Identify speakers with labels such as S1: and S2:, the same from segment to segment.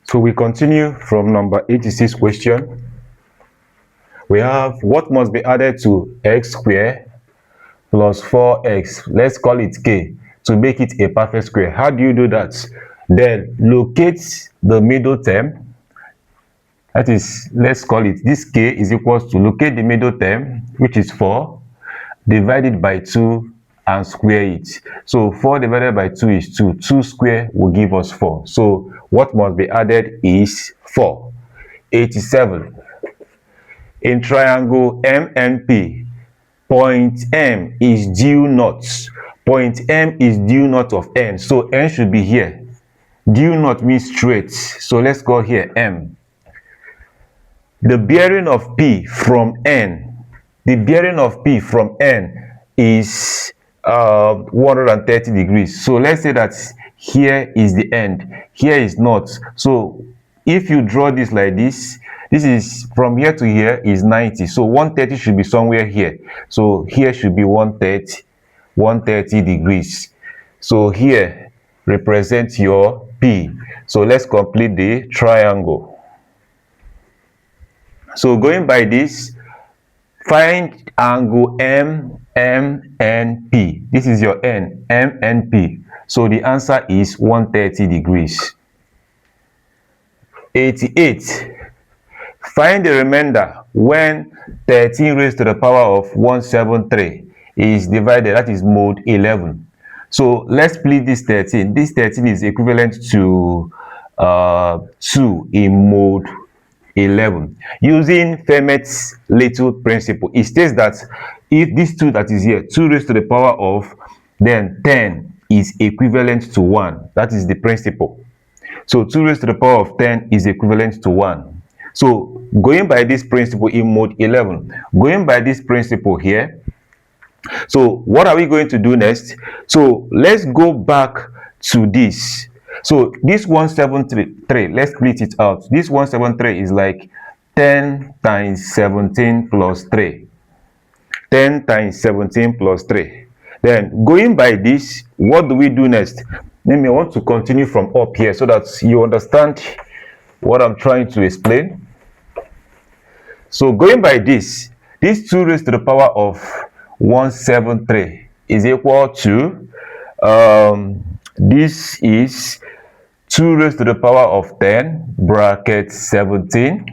S1: So we continue from number 86 question. We have what must be added to x squared plus 4x, let's call it k, to make it a perfect square. How do you do that? Then locate the middle term. That is, let's call it, this k is equals to locate the middle term, which is 4, divide it by 2 and square it. So 4 divided by 2 is 2. 2 square will give us 4. So what must be added is 4. 87. In triangle MNP, point M is due north. Point M is due north of N. So N should be here. Due north means straight. So let's go here M. The bearing of P from N. The bearing of P from N is 130 degrees. So let's say that here is the end. Here is north. So if you draw this like this, this is from here to here is 90. So 130 should be somewhere here. So here should be 130 degrees. So here represents your P. So let's complete the triangle. So going by this, find angle MNP. This is your N, MNP. So the answer is 130 degrees. 88. Find the remainder when 13 raised to the power of 173 is divided, that is mode 11. So let's split this 13. This 13 is equivalent to 2 in mode 11. Using Fermat's little principle, it states that if this 2 that is here, 2 raised to the power of, then 10 is equivalent to 1. That is the principle. So 2 raised to the power of 10 is equivalent to 1. So going by this principle in mode 11, going by this principle here, so what are we going to do next? So let's go back to this. So this 173, let's split it out. This 173 is like 10 times 17 plus 3. 10 times 17 plus 3. Then going by this, what do we do next? Let me want to continue from up here so that you understand what I'm trying to explain. So going by this 2 raised to the power of 173 is equal to, this is 2 raised to the power of 10 bracket 17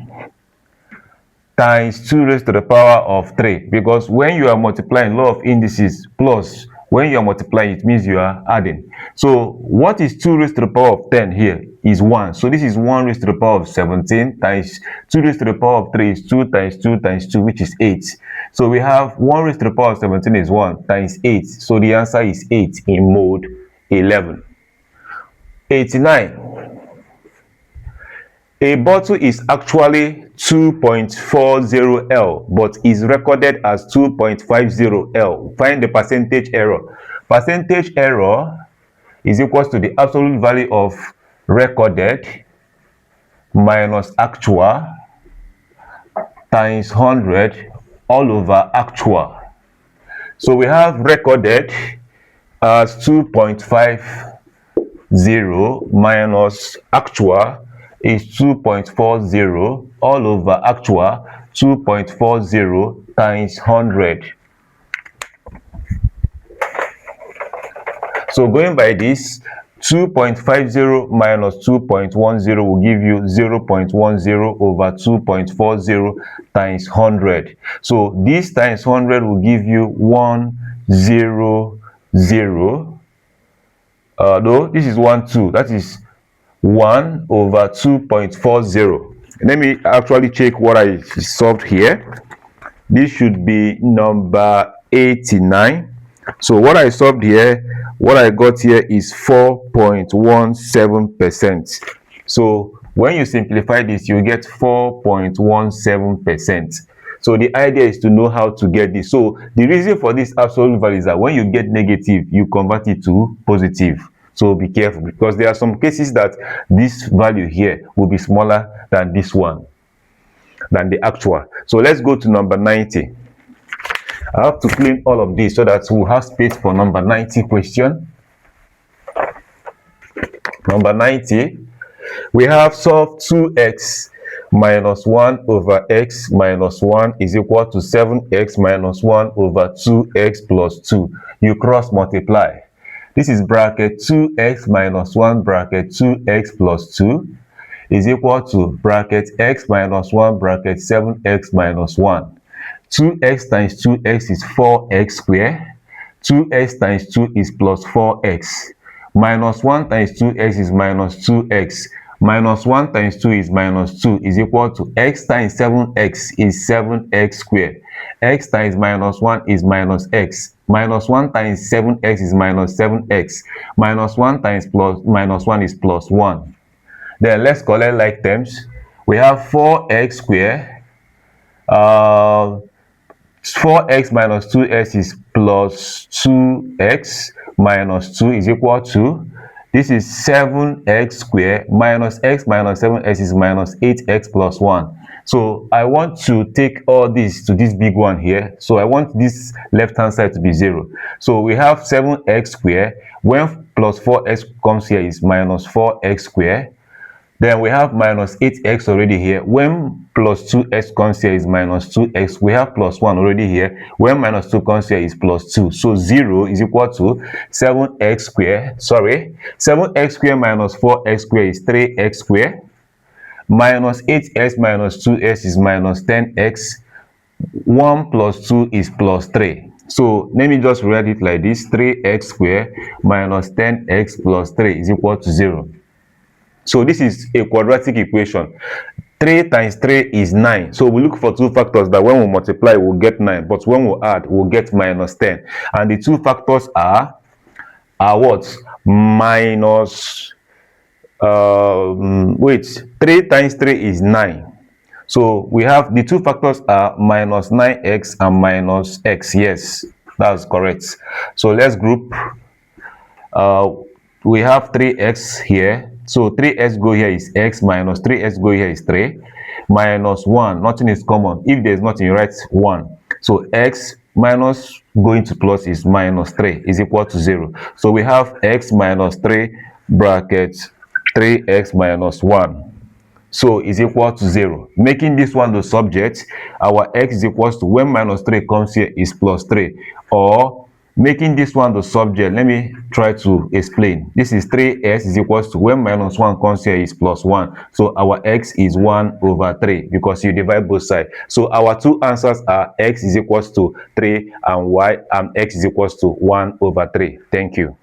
S1: times 2 raised to the power of 3, because when you are multiplying law of indices plus, when you are multiplying, it means you are adding. So what is 2 raised to the power of 10 here is 1. So this is 1 raised to the power of 17 times 2 raised to the power of 3 is 2 times 2 times 2, which is 8. So we have 1 raised to the power of 17 is 1 times 8. So the answer is 8 in mode 11. 89. A bottle is actually 2.40 L, but is recorded as 2.50 L. Find the percentage error. Percentage error is equal to the absolute value of recorded minus actual times 100 all over actual. So we have recorded as 2.50 minus actual is 2.40 all over actual 2.40 times 100. So going by this, 2.50 minus 2.10 will give you 0.10 over 2.40 times 100. So this times 100 will give you 100. No, this is 12. That is 1 over 2.40. Let me actually check what I solved here. This should be number 89. So what I solved here, what I got here is 4.17%. So when you simplify this, you get 4.17%. So the idea is to know how to get this. So the reason for this absolute value is that when you get negative, you convert it to positive. So be careful, because there are some cases that this value here will be smaller than this one, than the actual. So let's go to number 90. I have to clean all of this so that we'll have space for number 90 question. Number 90. We have solve 2x minus 1 over x minus 1 is equal to 7x minus 1 over 2x plus 2. You cross multiply. This is bracket 2x minus 1 bracket 2x plus 2 is equal to bracket x minus 1 bracket 7x minus 1. 2x times 2x is 4x squared. 2x times 2 is plus 4x. Minus 1 times 2x is minus 2x. Minus 1 times 2 is minus 2 is equal to x times 7x is 7x squared. X times minus 1 is minus x. Minus 1 times 7x is minus 7x. Minus 1 times plus minus 1 is plus 1. Then let's collect like terms. We have 4x squared. 4x minus 2x is plus 2x minus 2 is equal to, this is 7x squared minus x minus 7x is minus 8x plus 1. So I want to take all this to this big one here. So I want this left hand side to be 0. So we have 7x squared. When plus 4x comes here is minus 4x squared. Then we have minus 8x already here. When plus 2x comes here is minus 2x. We have plus 1 already here. When minus 2 comes here is plus 2. So 0 is equal to 7x squared. 7x squared minus 4x squared is 3x squared. Minus 8x minus 2x is minus 10x. 1 plus 2 is plus 3. So let me just write it like this. 3x squared minus 10x plus 3 is equal to 0. So this is a quadratic equation. 3 times 3 is 9. So we look for two factors that when we multiply, we'll get 9. But when we add, we'll get minus 10. And the two factors are what? Minus, 3 times 3 is 9. So we have the two factors are minus 9x and minus x. Yes, that's correct. So let's group. We have 3x here. So 3x go here is x, minus 3x go here is 3, minus 1, nothing is common. If there's nothing, you write 1. So x minus going to plus is minus 3 is equal to 0. So we have x minus 3 bracket 3x minus 1. So is equal to 0. Making this one the subject, our x is equals to, when minus 3 comes here is plus 3. Or making this one the subject, let me try to explain. This is 3x is equals to, when minus 1 comes here is plus 1. So our x is 1 over 3 because you divide both sides. So our two answers are x is equals to 3 and y and x is equals to 1 over 3. Thank you.